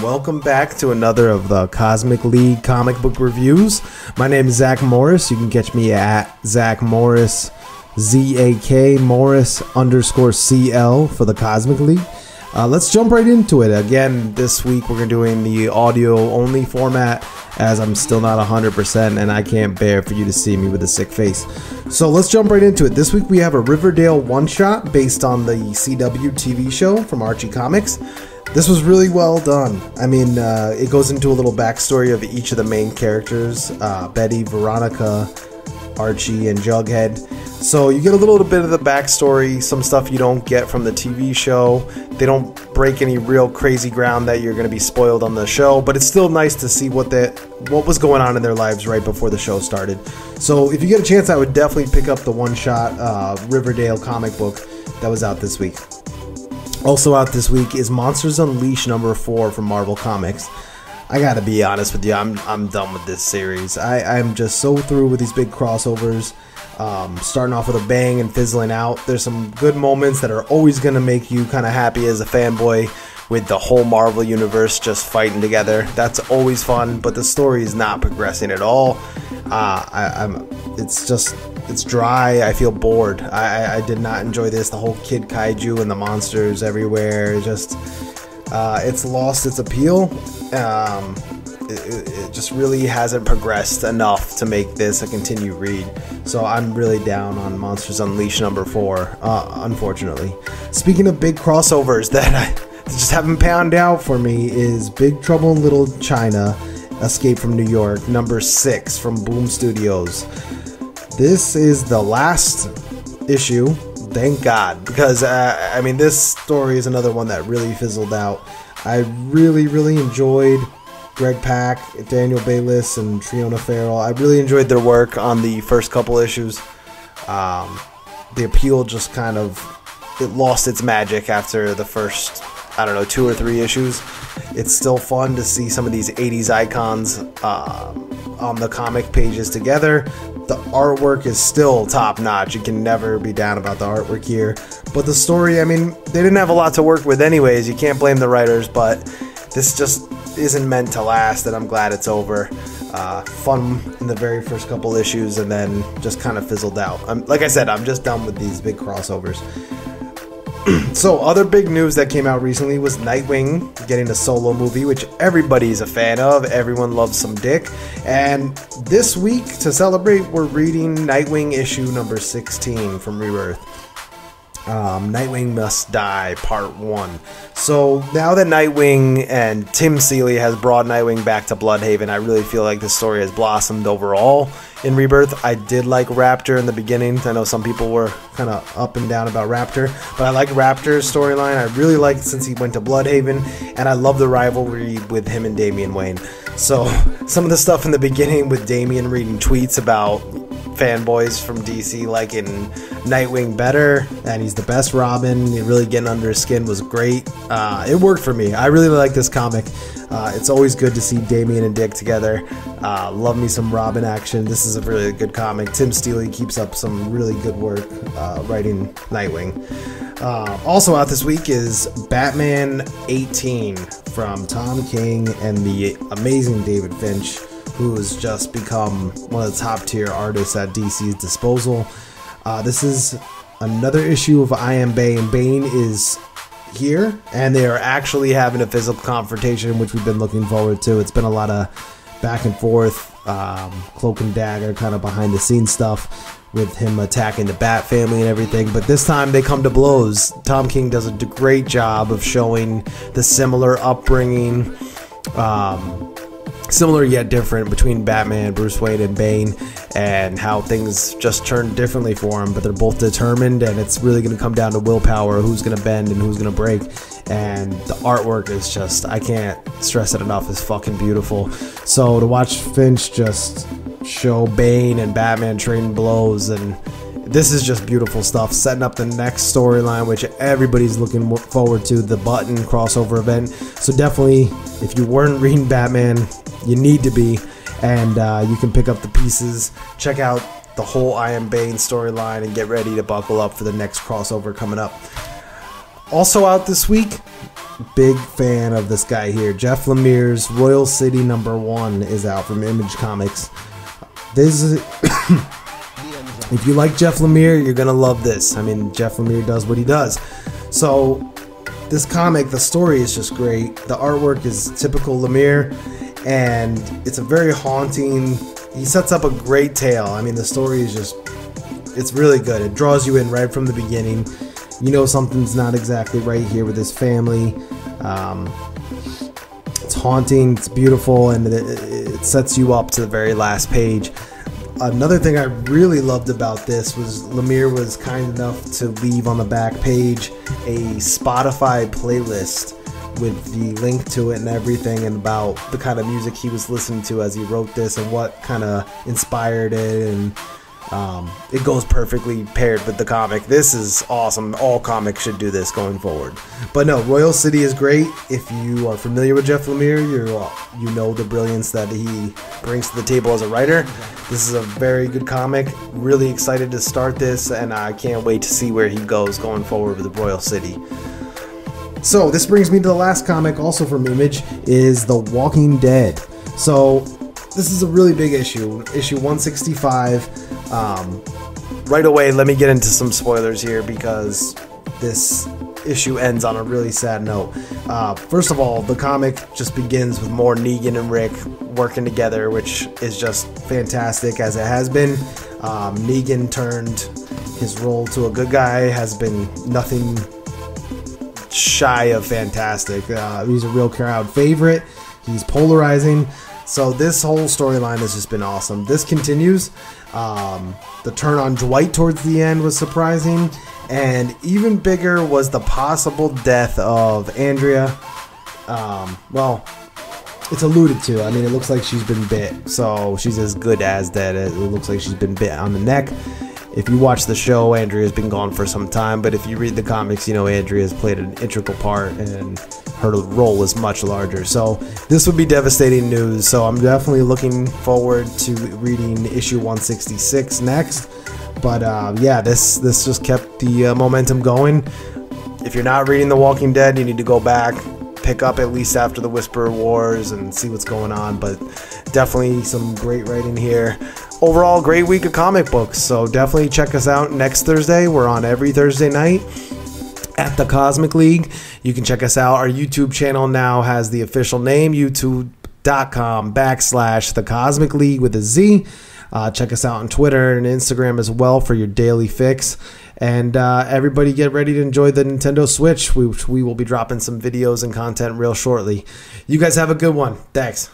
welcome back to another of the Cosmic League comic book reviews. My name is Zach Morris. You can catch me at Zach Morris, ZAK Morris _CL for the Cosmic League. Let's jump right into it. Again, this week we're doing the audio only format as I'm still not 100% and I can't bear for you to see me with a sick face. So let's jump right into it. This week we have a Riverdale one-shot based on the CW TV show from Archie Comics. This was really well done. I mean, it goes into a little backstory of each of the main characters, Betty, Veronica, Archie, and Jughead. So you get a little bit of the backstory, some stuff you don't get from the TV show. They don't break any real crazy ground that you're going to be spoiled on the show, but it's still nice to see what was going on in their lives right before the show started. So if you get a chance, I would definitely pick up the one-shot Riverdale comic book that was out this week. Also out this week is Monsters Unleashed #4 from Marvel Comics. I gotta be honest with you, I'm done with this series. I'm just so through with these big crossovers. Starting off with a bang and fizzling out. There's some good moments that are always gonna make you kind of happy as a fanboy with the whole Marvel universe just fighting together. That's always fun, but the story is not progressing at all. It's dry. I feel bored. I did not enjoy this. The whole kid kaiju and the monsters everywhere. It's lost its appeal. It just really hasn't progressed enough to make this a continued read. So I'm really down on Monsters Unleashed #4, unfortunately. Speaking of big crossovers that I just haven't panned out for me is Big Trouble in Little China, Escape from New York, #6 from Boom Studios. This is the last issue, thank God, because I mean, this story is another one that really fizzled out. I really enjoyed Greg Pak, Daniel Bayliss, and Triona Farrell. I really enjoyed their work on the first couple issues. The appeal just it lost its magic after the first, I don't know, 2 or 3 issues. It's still fun to see some of these 80s icons on the comic pages together. The artwork is still top notch. You can never be down about the artwork here. But the story, I mean, they didn't have a lot to work with anyways. You can't blame the writers, but this just isn't meant to last, and I'm glad it's over. Fun in the very first couple issues, and then just kind of fizzled out. Like I said, I'm just done with these big crossovers. So other big news that came out recently was Nightwing getting a solo movie, which everybody's a fan of. Everyone loves some Dick. And this week, to celebrate, we're reading Nightwing issue #16 from Rebirth. Nightwing Must Die, Part 1. So now that Nightwing and Tim Seeley has brought Nightwing back to Bloodhaven, I really feel like this story has blossomed overall in Rebirth. I did like Raptor in the beginning. I know some people were kind of up and down about Raptor, but I like Raptor's storyline. I really liked it since he went to Bloodhaven, and I love the rivalry with him and Damian Wayne. So some of the stuff in the beginning with Damian reading tweets about fanboys from DC liking Nightwing better, and he's the best Robin, really getting under his skin, was great. It worked for me. I really like this comic. It's always good to see Damian and Dick together. Love me some Robin action. This is a really good comic. Tim Seeley keeps up some really good work writing Nightwing. Also out this week is Batman 18 from Tom King and the amazing David Finch, who has just become one of the top tier artists at DC's disposal. This is another issue of I Am Bane. Bane is here, and they are actually having a physical confrontation, which we've been looking forward to. It's been a lot of back and forth, cloak and dagger kind of behind the scenes stuff with him attacking the Bat family and everything, but this time they come to blows. Tom King does a great job of showing the similar upbringing, similar yet different, between Batman, Bruce Wayne, and Bane, and how things just turn differently for him, but they're both determined, and it's really going to come down to willpower, who's going to bend and who's going to break. And the artwork is just, I can't stress it enough, is fucking beautiful. So to watch Finch just show Bane and Batman trading blows, and this is just beautiful stuff, setting up the next storyline, which everybody's looking forward to, the Button crossover event. So definitely, if you weren't reading Batman, you need to be, and you can pick up the pieces, check out the whole I Am Bane storyline, and get ready to buckle up for the next crossover coming up. Also out this week, big fan of this guy here. Jeff Lemire's Royal City #1 is out from Image Comics. This is if you like Jeff Lemire, you're gonna love this. I mean, Jeff Lemire does what he does. So this comic, the story is just great. The artwork is typical Lemire, and it's a very haunting. He sets up a great tale. I mean, the story is just, it's really good. It draws you in right from the beginning. You know something's not exactly right here with his family. It's haunting, it's beautiful, and it sets you up to the very last page. Another thing I really loved about this was Lemire was kind enough to leave on the back page a Spotify playlist with the link to it and everything, and about the kind of music he was listening to as he wrote this and what kind of inspired it, and it goes perfectly paired with the comic. This is awesome. All comics should do this going forward. But no, Royal City is great. If you are familiar with Jeff Lemire, you know the brilliance that he brings to the table as a writer. This is a very good comic. Really excited to start this, and I can't wait to see where he goes going forward with Royal City. So this brings me to the last comic, also from Image, is The Walking Dead. So this is a really big issue 165. Right away, let me get into some spoilers here, because this issue ends on a really sad note. First of all, the comic just begins with more Negan and Rick working together, which is just fantastic, as it has been. Negan turned his role to a good guy, has been nothing shy of fantastic. He's a real crowd favorite. He's polarizing. So this whole storyline has just been awesome. This continues. The turn on Dwight towards the end was surprising, and even bigger was the possible death of Andrea. Well, it's alluded to. I mean, it looks like she's been bit, so she's as good as dead. It looks like she's been bit on the neck. If you watch the show, Andrea's been gone for some time, but if you read the comics, you know Andrea's played an integral part, and her role is much larger. So this would be devastating news. So I'm definitely looking forward to reading issue 166 next. But yeah, this just kept the momentum going. If you're not reading The Walking Dead, you need to go back, pick up at least after the Whisperer Wars, and see what's going on. But definitely some great writing here. Overall, great week of comic books. So definitely check us out next Thursday. We're on every Thursday night at the Cosmic League. You can check us out. Our YouTube channel now has the official name, youtube.com/the Cosmic League with a Z. Check us out on Twitter and Instagram as well for your daily fix. And everybody get ready to enjoy the Nintendo Switch, which we will be dropping some videos and content real shortly. You guys have a good one. Thanks.